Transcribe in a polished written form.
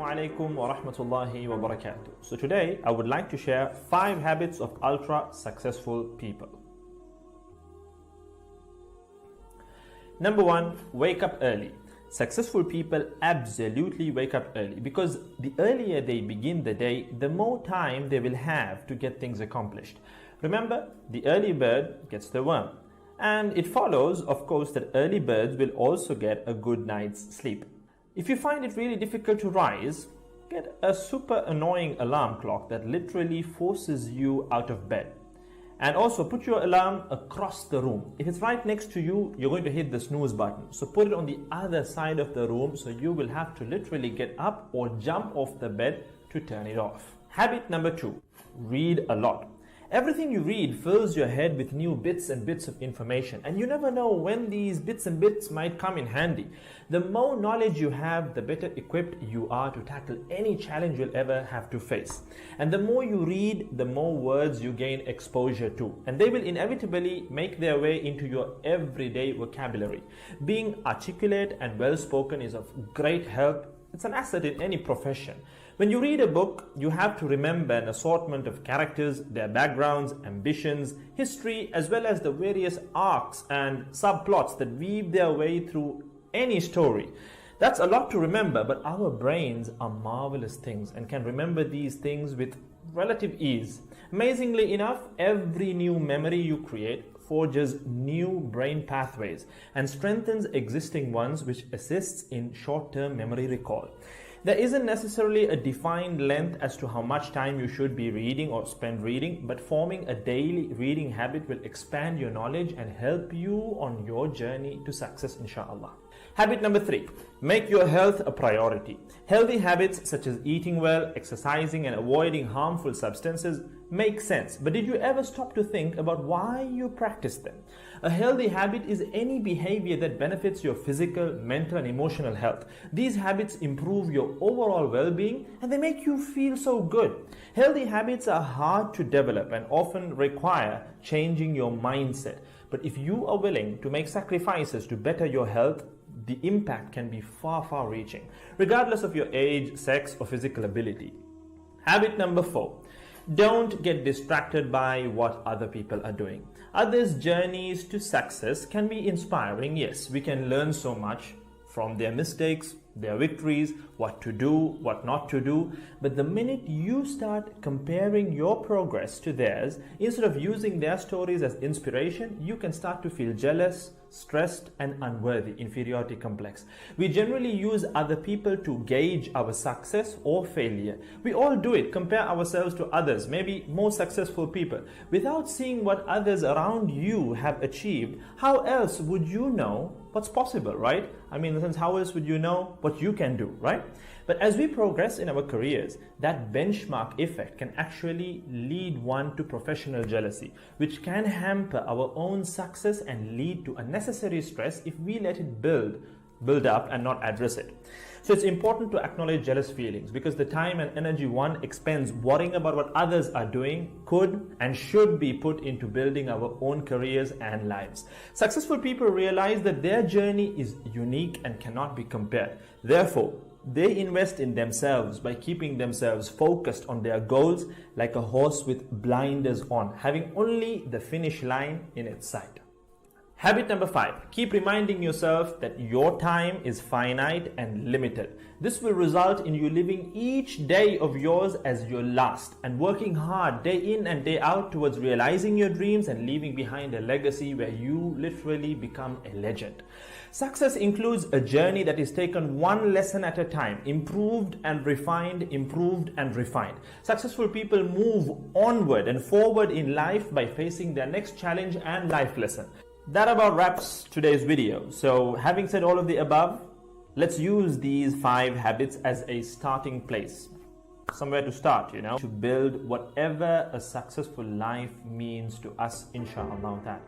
Alaikum wa Rahmatullahi wa Barakaathuhu. So today I would like to share 5 habits of ultra successful people. Number 1, wake up early. Successful people absolutely wake up early because the earlier they begin the day, the more time they will have to get things accomplished. Remember, the early bird gets the worm. And it follows, of course, that early birds will also get a good night's sleep. If you find it really difficult to rise, get a super annoying alarm clock that literally forces you out of bed. And also put your alarm across the room. If it's right next to you, you're going to hit the snooze button. So put it on the other side of the room so you will have to literally get up or jump off the bed to turn it off. Habit number 2, read a lot. Everything you read fills your head with new bits and bits of information, and you never know when these bits and bits might come in handy. The more knowledge you have, the better equipped you are to tackle any challenge you'll ever have to face. And the more you read, the more words you gain exposure to, and they will inevitably make their way into your everyday vocabulary. Being articulate and well-spoken is of great help. It's an asset in any profession. When you read a book, you have to remember an assortment of characters, their backgrounds, ambitions, history, as well as the various arcs and subplots that weave their way through any story. That's a lot to remember, but our brains are marvelous things and can remember these things with relative ease. Amazingly enough, every new memory you create forges new brain pathways and strengthens existing ones, which assists in short-term memory recall. There isn't necessarily a defined length as to how much time you should be reading or spend reading, but forming a daily reading habit will expand your knowledge and help you on your journey to success, inshallah. Habit number 3, make your health a priority. Healthy habits such as eating well, exercising, and avoiding harmful substances make sense, but did you ever stop to think about why you practice them? A healthy habit is any behavior that benefits your physical, mental, and emotional health. These habits improve your overall well-being and they make you feel so good. Healthy habits are hard to develop and often require changing your mindset. But if you are willing to make sacrifices to better your health, the impact can be far reaching, regardless of your age, sex, or physical ability. Habit number 4, don't get distracted by what other people are doing. Others' journeys to success can be inspiring. Yes, we can learn so much from their mistakes, their victories, what to do, what not to do. But the minute you start comparing your progress to theirs, instead of using their stories as inspiration, you can start to feel jealous, stressed, and unworthy, inferiority complex. We generally use other people to gauge our success or failure. We all do it, compare ourselves to others, maybe more successful people. Without seeing what others around you have achieved, how else would you know what's possible, right? I mean, in the sense, how else would you know what you can do, right? But as we progress in our careers, that benchmark effect can actually lead one to professional jealousy, which can hamper our own success and lead to unnecessary stress if we let it build up and not address it. So it's important to acknowledge jealous feelings because the time and energy one expends worrying about what others are doing could and should be put into building our own careers and lives. Successful people realize that their journey is unique and cannot be compared. Therefore, they invest in themselves by keeping themselves focused on their goals like a horse with blinders on, having only the finish line in its sight. Habit number 5, keep reminding yourself that your time is finite and limited. This will result in you living each day of yours as your last and working hard day in and day out towards realizing your dreams and leaving behind a legacy where you literally become a legend. Success includes a journey that is taken one lesson at a time, improved and refined, improved and refined. Successful people move onward and forward in life by facing their next challenge and life lesson. That about wraps today's video. So having said all of the above, let's use these 5 habits as a starting place. Somewhere to start, to build whatever a successful life means to us, inshallah ta'ala.